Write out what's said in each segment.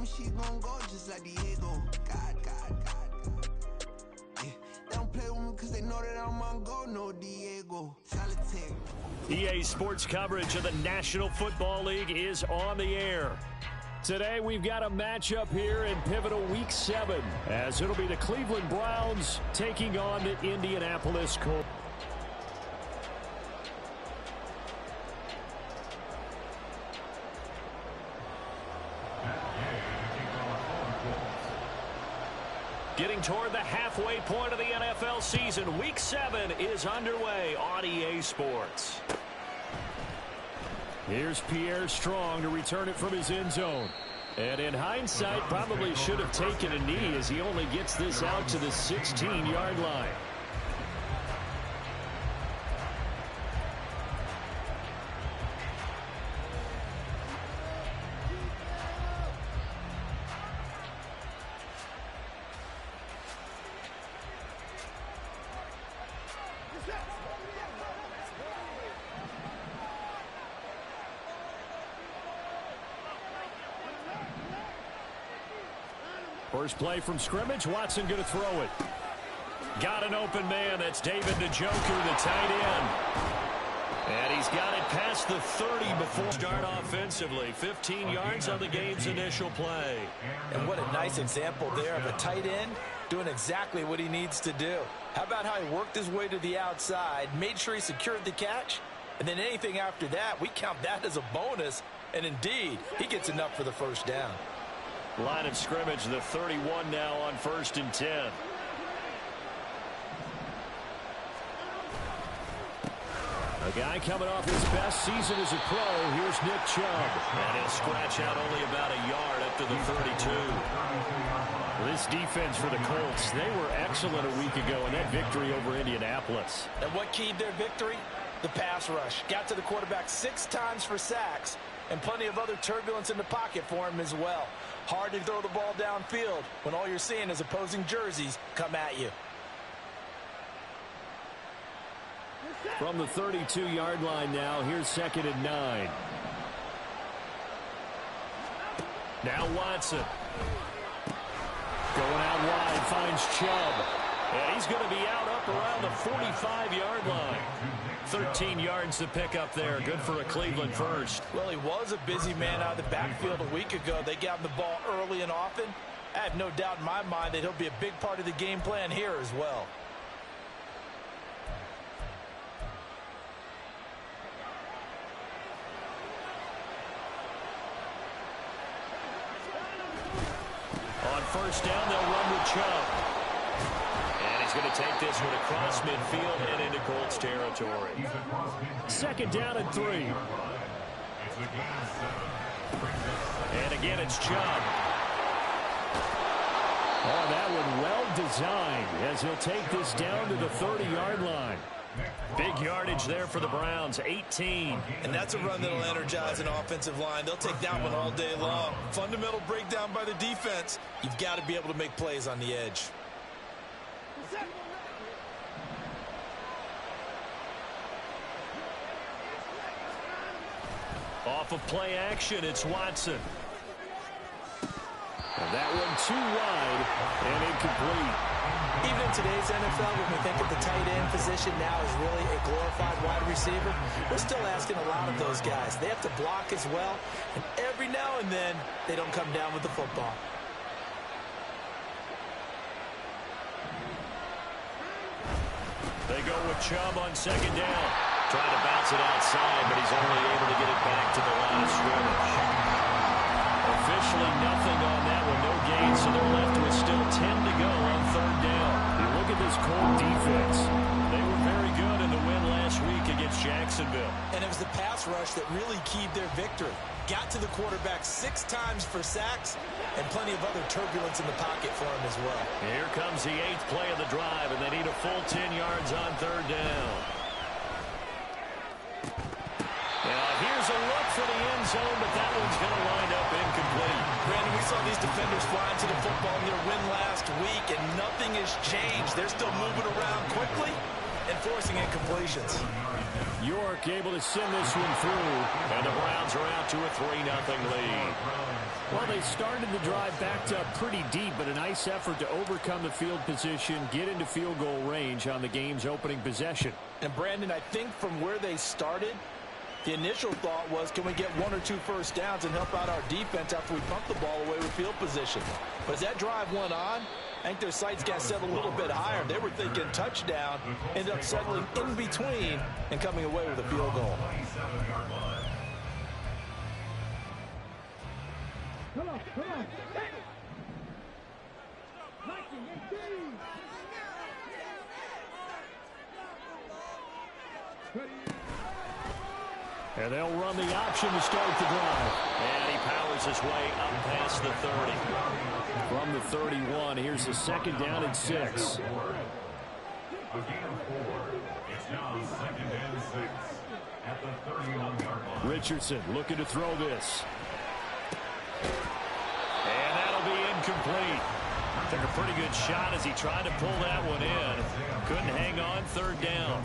when she gon' go just like Diego. God. Yeah, they don't play with me cause they know that I'm on go, no Diego. Solitaire. EA Sports coverage of the National Football League is on the air. Today we've got a matchup here in pivotal Week 7 as it'll be the Cleveland Browns taking on the Indianapolis Colts. Getting toward the halfway point of the NFL season, Week 7 is underway on EA Sports. Here's Pierre Strong to return it from his end zone. And in hindsight, probably should have taken a knee as he only gets this out to the 16-yard line. First play from scrimmage, Watson going to throw it. Got an open man, that's David Njoku, the tight end. And he's got it past the 30 before start offensively. 15 yards on the game's initial play. And what a nice example there of a tight end doing exactly what he needs to do. How about how he worked his way to the outside, made sure he secured the catch, and then anything after that, we count that as a bonus. And indeed, he gets enough for the first down. Line of scrimmage, the 31 now on 1st and 10. A guy coming off his best season as a pro. Here's Nick Chubb. And he'll scratch out only about a yard up to the 32. This defense for the Colts, they were excellent a week ago in that victory over Indianapolis. And what keyed their victory? The pass rush. Got to the quarterback 6 times for sacks, and plenty of other turbulence in the pocket for him as well. Hard to throw the ball downfield when all you're seeing is opposing jerseys come at you. From the 32-yard line now, here's 2nd and 9. Now Watson. Going out wide, finds Chubb. And he's going to be out up around the 45-yard line. 13 yards to pick up there. Good for a Cleveland first. Well, he was a busy man out of the backfield a week ago. They got him the ball early and often. I have no doubt in my mind that he'll be a big part of the game plan here as well. On first down, they'll run with Chubb. And he's going to take this one across midfield and into Colts territory. 2nd down and 3. And again, it's Chubb. Oh, that one well designed as he'll take this down to the 30-yard line. Big yardage there for the Browns, 18. And that's a run that'll energize an offensive line. They'll take that one all day long. Fundamental breakdown by the defense. You've got to be able to make plays on the edge. Off of play action, it's Watson. And that one too wide and incomplete. Even in today's NFL, when we think of the tight end position now is really a glorified wide receiver, we're still asking a lot of those guys. They have to block as well, and every now and then, they don't come down with the football. They go with Chubb on 2nd down. Trying to bounce it outside, but he's only able to get it back to the line of scrimmage. Officially nothing on that one, no gain, so they're left with still 10 to go on 3rd down. You look at this Colt defense. They were very good in the win last week against Jacksonville. And it was the pass rush that really keyed their victory. Got to the quarterback 6 times for sacks, and plenty of other turbulence in the pocket for him as well. Here comes the 8th play of the drive, and they need a full 10 yards on 3rd down. Here's a look for the end zone, but that one's going to wind up incomplete. Brandon, we saw these defenders flying to the football in their win last week, and nothing has changed. They're still moving around quickly, and forcing incompletions. York able to send this one through, and the Browns are out to a 3-0 lead. Well, they started the drive backed up pretty deep, but a nice effort to overcome the field position, get into field goal range on the game's opening possession. And Brandon, I think from where they started, the initial thought was, can we get 1 or 2 first downs and help out our defense after we pump the ball away with field position? But as that drive went on, I think their sights got set a little bit higher. They were thinking touchdown, ended up settling in between and coming away with a field goal. Come on. And they'll run the option to start the drive. And he powers his way up past the 30. From the 31, here's a 2nd down and 6. It's now 2nd and 6 at the 31-yard line. Richardson looking to throw this. And that'll be incomplete. Took a pretty good shot as he tried to pull that one in. Couldn't hang on, 3rd down.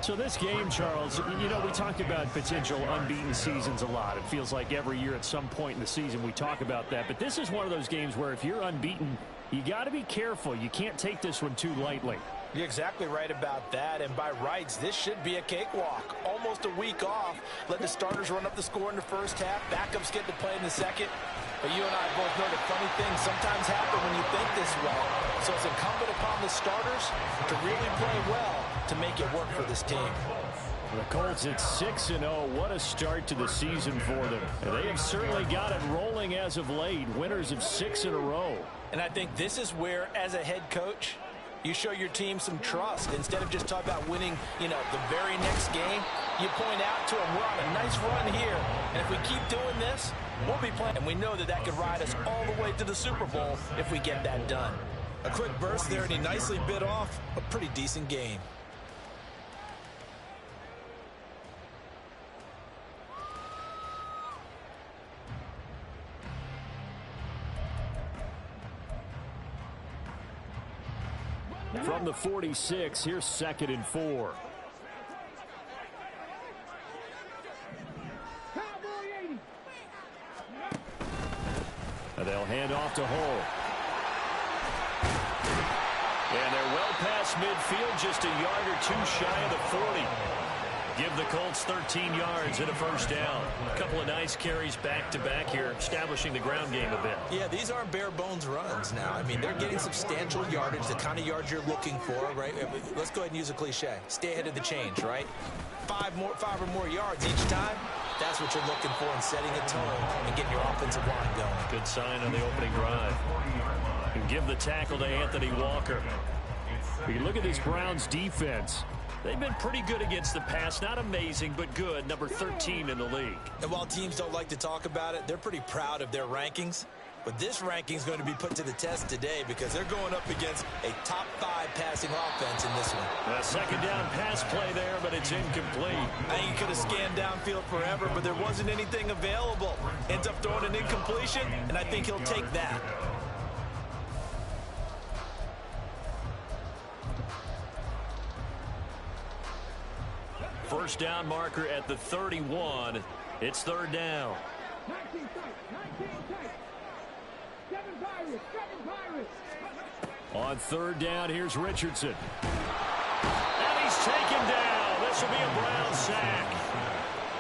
So this game, Charles, you know, we talked about potential unbeaten seasons a lot. It feels like every year at some point in the season we talk about that. But this is one of those games where if you're unbeaten, you got to be careful. You can't take this one too lightly. You're exactly right about that, and by rights, this should be a cakewalk. Almost a week off. Let the starters run up the score in the first half. Backups get to play in the second. But you and I both know that funny things sometimes happen when you think this well. So it's incumbent upon the starters to really play well to make it work for this team. The Colts at 6-0. What a start to the season for them. And they have certainly got it rolling as of late. Winners of 6 in a row. And I think this is where, as a head coach, you show your team some trust. Instead of just talking about winning, the very next game, you point out to them, we're on a nice run here. And if we keep doing this, we'll be playing. And we know that could ride us all the way to the Super Bowl if we get that done. A quick burst there, and he nicely bit off a pretty decent game. From the 46, here's 2nd and 4. And they'll hand off to Hull. And they're well past midfield, just a yard or 2 shy of the 40. Give the Colts 13 yards and a first down. A couple of nice carries back-to-back here, establishing the ground game a bit. Yeah, these aren't bare-bones runs now. I mean, they're getting substantial yardage, the kind of yards you're looking for, right? Let's go ahead and use a cliche. Stay ahead of the change, right? 5 or more yards each time. That's what you're looking for in setting a tone and getting your offensive line going. Good sign on the opening drive. And give the tackle to Anthony Walker. You look at this Browns defense. They've been pretty good against the pass. Not amazing, but good. Number 13 in the league. And while teams don't like to talk about it, they're pretty proud of their rankings. But this ranking is going to be put to the test today because they're going up against a top 5 passing offense in this one. A 2nd down pass play there, but it's incomplete. I think he could have scanned downfield forever, but there wasn't anything available. Ends up throwing an incompletion, and I think he'll take that. First down marker at the 31. It's 3rd down. 19 tight. 7 Pirates. On 3rd down, here's Richardson. And he's taken down. This will be a Brown sack.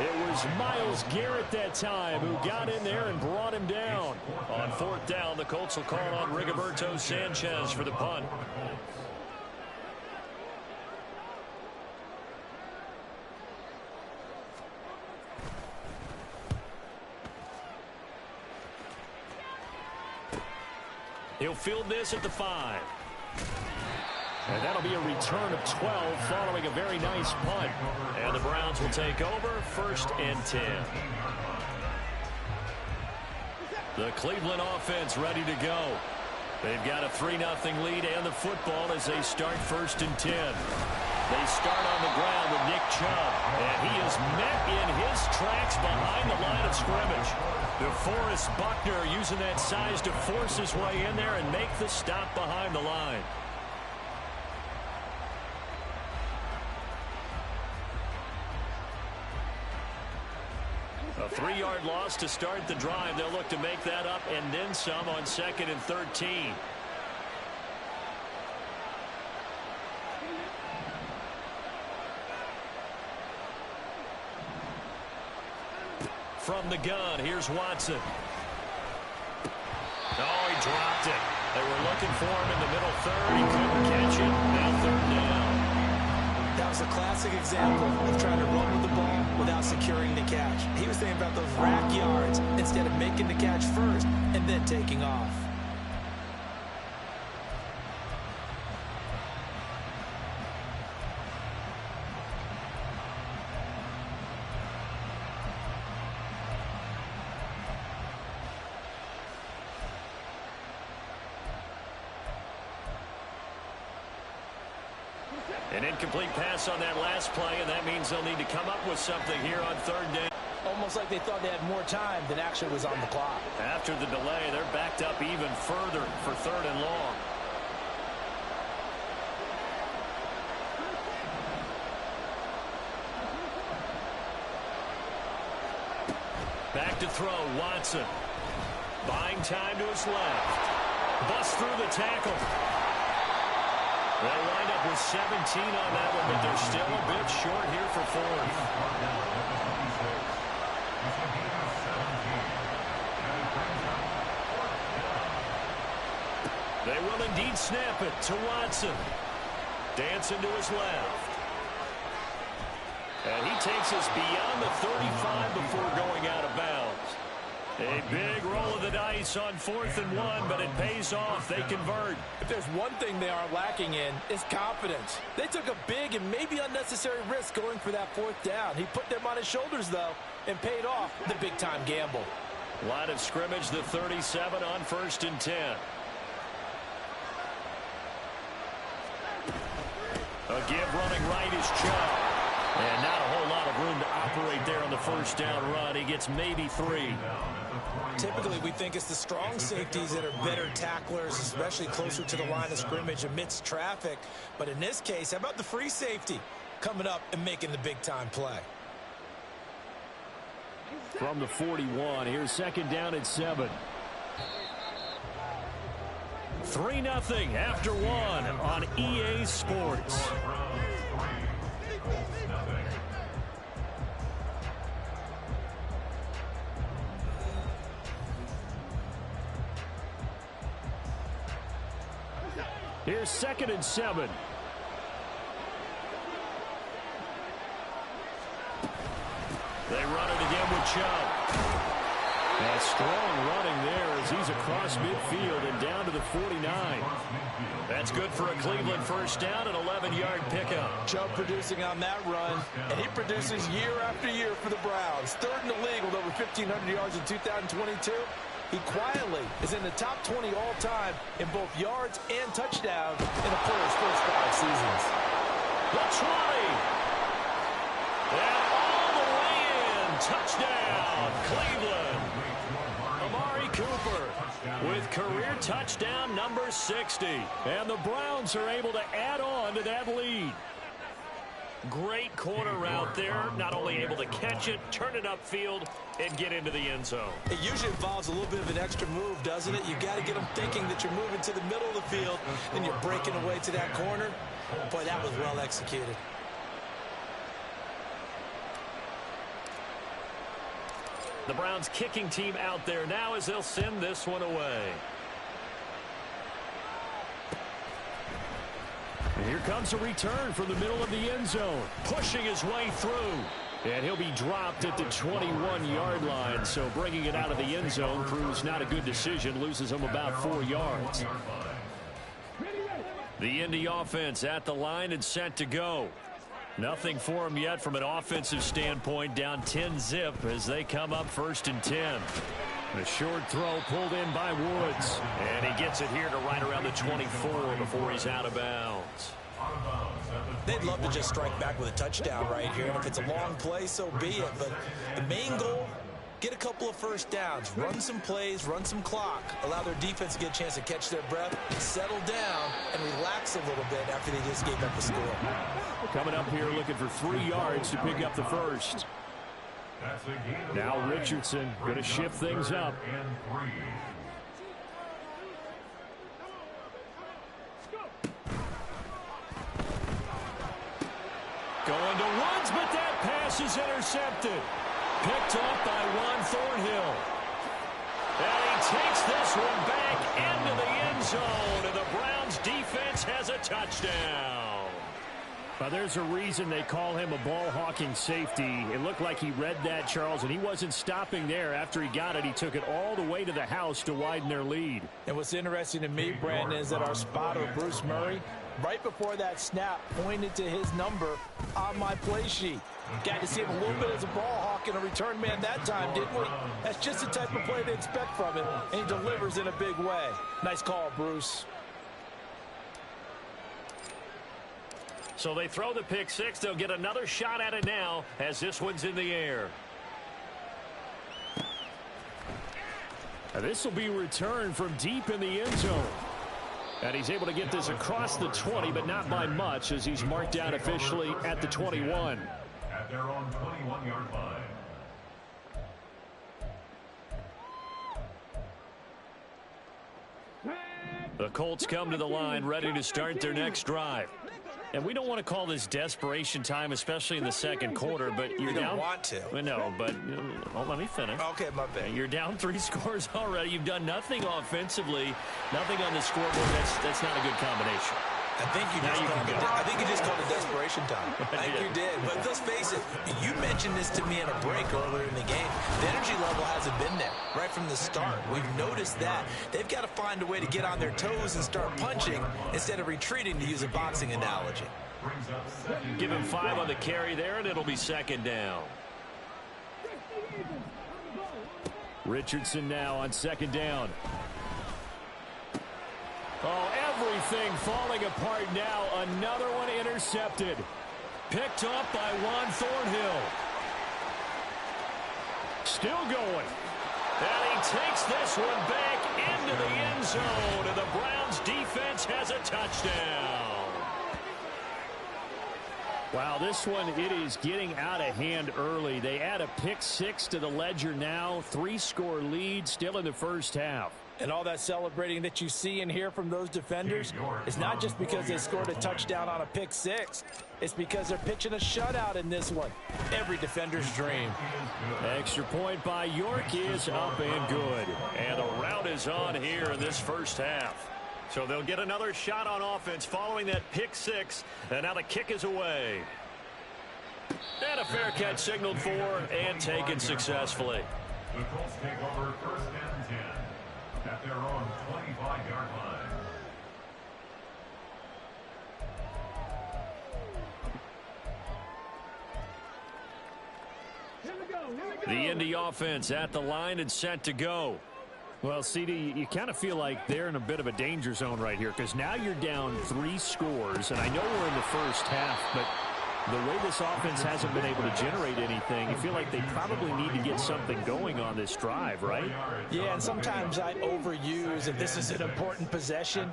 It was Myles Garrett that time who got in there and brought him down. On 4th down, the Colts will call on Rigoberto Sanchez for the punt. He'll field this at the 5. And that'll be a return of 12 following a very nice punt. And the Browns will take over 1st and 10. The Cleveland offense ready to go. They've got a 3-0 lead and the football as they start 1st and 10. They start on the ground with Nick Chubb. And he is met in his tracks behind the line of scrimmage. DeForest Buckner using that size to force his way in there and make the stop behind the line. 3-yard loss to start the drive. They'll look to make that up and then some on 2nd and 13. From the gun, here's Watson. Oh, he dropped it. They were looking for him in the middle third. He couldn't catch it. Now 3rd down. That was a classic example of trying to run with the ball without securing the catch. He was thinking about those rack yards instead of making the catch first and then taking off. An incomplete pass on that last play, and that means they'll need to come up with something here on 3rd down. Almost like they thought they had more time than actually was on the clock. After the delay, they're backed up even further for 3rd and long. Back to throw, Watson. Buying time to his left. Busts through the tackle. They wind up with 17 on that one, but they're still a bit short here for 4th. They will indeed snap it to Watson. Dancing to his left. And he takes us beyond the 35 before going out of bounds. A big roll of the dice on 4th and 1, but it pays off. They convert. If there's one thing they are lacking in, it's confidence. They took a big and maybe unnecessary risk going for that 4th down. He put them on his shoulders, though, and paid off the big-time gamble. Line of scrimmage, the 37 on 1st and 10. A give running right is Chubb. And not a whole lot of room to operate there on the 1st down run. He gets maybe 3. Typically, we think it's the strong safeties that are better tacklers, especially closer to the line of scrimmage amidst traffic. But in this case, how about the free safety coming up and making the big-time play? From the 41, here's 2nd down and 7. 3-0 after 1 on EA Sports. Here's 2nd and 7. They run it again with Chubb. A strong running there as he's across midfield and down to the 49. That's good for a Cleveland 1st down, an 11-yard pickup. Chubb producing on that run, and he produces year after year for the Browns. 3rd in the league with over 1,500 yards in 2022. He quietly is in the top 20 all-time in both yards and touchdowns in a player's first 5 seasons. The 20. And all the way in. Touchdown, Cleveland. Amari Cooper with career touchdown number 60. And the Browns are able to add on to that lead. Great corner route there. Not only able to catch it, turn it upfield, and get into the end zone. It usually involves a little bit of an extra move, doesn't it? You've got to get them thinking that you're moving to the middle of the field, and you're breaking away to that corner. Boy, that was well executed. The Browns kicking team out there now as they'll send this one away. And here comes a return from the middle of the end zone. Pushing his way through. And he'll be dropped at the 21-yard line. So bringing it out of the end zone proves not a good decision. Loses him about 4 yards. The Indy offense at the line and set to go. Nothing for him yet from an offensive standpoint. Down 10-zip as they come up 1st and 10. A short throw pulled in by Woods. And he gets it here to right around the 24 before he's out of bounds. They'd love to just strike back with a touchdown right here. And if it's a long play, so be it. But the main goal, get a couple of 1st downs. Run some plays, run some clock. Allow their defense to get a chance to catch their breath, settle down, and relax a little bit after they just gave up the score. Coming up here looking for 3 yards to pick up the 1st. That's a gain of Now 5. Richardson going to shift things up. And 3. Going to Woods, but that pass is intercepted. Picked off by Juan Thornhill. And he takes this one back into the end zone, and the Browns defense has a touchdown. Well, there's a reason they call him a ball-hawking safety. It looked like he read that, Charles, and he wasn't stopping there. After he got it, he took it all the way to the house to widen their lead. And what's interesting to me, Brandon, is that our spotter, Bruce Murray, right before that snap, pointed to his number on my play sheet. Got to see him a little bit as a ball hawk and a return man that time, didn't we? That's just the type of play they expect from him, and he delivers in a big way. Nice call, Bruce. So they throw the pick six. They'll get another shot at it now as this one's in the air. This will be returned from deep in the end zone. And he's able to get this across the 20, but not by much, as he's marked down officially at the 21. At their own 21-yard line. The Colts come to the line, ready to start their next drive. And we don't want to call this desperation time, especially in the second quarter, but you're down. You don't want to. No, but well, let me finish. Okay, my bad. You're down 3 scores already. You've done nothing offensively, nothing on the scoreboard. That's not a good combination. I think you just called it desperation time. I think you did. But let's face it, you mentioned this to me in a break earlier in the game. The energy level hasn't been there right from the start. We've noticed that. They've got to find a way to get on their toes and start punching instead of retreating, to use a boxing analogy. Give him 5 on the carry there, and it'll be second down. Richardson now on second down. Oh, everything falling apart now. Another one intercepted. Picked up by Juan Thornhill. Still going. And he takes this one back into the end zone. And the Browns defense has a touchdown. Wow, this one, it is getting out of hand early. They add a pick 6 to the ledger now. 3-score lead still in the first half. And all that celebrating that you see and hear from those defenders is not just because they scored a touchdown on a pick 6. It's because they're pitching a shutout in this one. Every defender's dream. Extra point by York is up and good. And the rout is on here in this first half. So they'll get another shot on offense following that pick 6. And now the kick is away. And a fair catch signaled for and taken successfully. The Colts take over first and 10 at their own 25-yard line. The Indy offense at the line and set to go. Well, CD, you kind of feel like they're in a bit of a danger zone right here, because now you're down 3 scores, and I know we're in the first half, but the way this offense hasn't been able to generate anything, you feel like they probably need to get something going on this drive, right? Yeah, and sometimes I overuse if this is an important possession,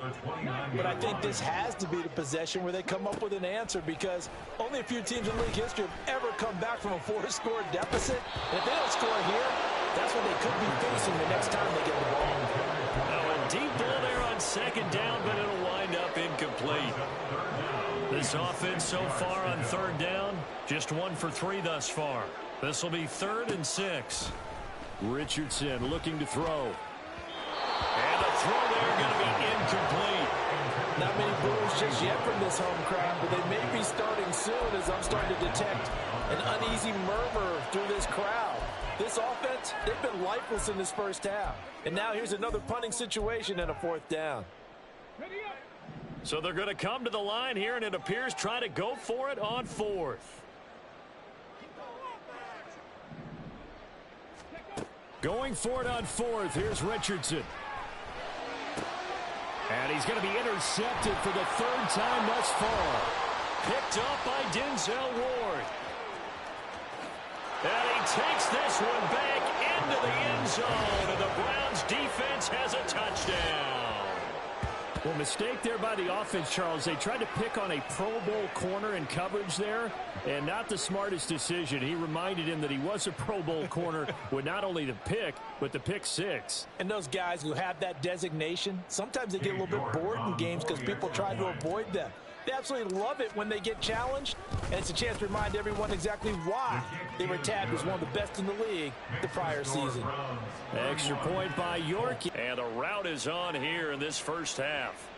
but I think this has to be the possession where they come up with an answer, because only a few teams in league history have ever come back from a 4-score deficit. And if they don't score here, that's what they could be facing the next time they get the ball. Now a deep ball there on second down, but it'll wind up incomplete. This offense so far on third down, just 1 for 3 thus far. This will be 3rd and 6. Richardson looking to throw. And the throw there going to be incomplete. Not many boos just yet from this home crowd, but they may be starting soon, as I'm starting to detect an uneasy murmur through this crowd. This offense, they've been lifeless in this first half. And now here's another punting situation and a 4th down. So they're going to come to the line here, and it appears try to go for it on 4th. Going for it on 4th. Here's Richardson. And he's going to be intercepted for the 3rd time thus far. Picked up by Denzel Ward. And he takes this one back into the end zone, and the Browns defense has a touchdown. Well, mistake there by the offense, Charles. They tried to pick on a Pro Bowl corner in coverage there, and not the smartest decision. He reminded him that he was a Pro Bowl corner with not only the pick, but the pick six. And those guys who have that designation, sometimes they get a little bit bored in games because people try to avoid them. They absolutely love it when they get challenged, and it's a chance to remind everyone exactly why they were tagged as one of the best in the league the prior season. Extra point by York. And a rout is on here in this first half.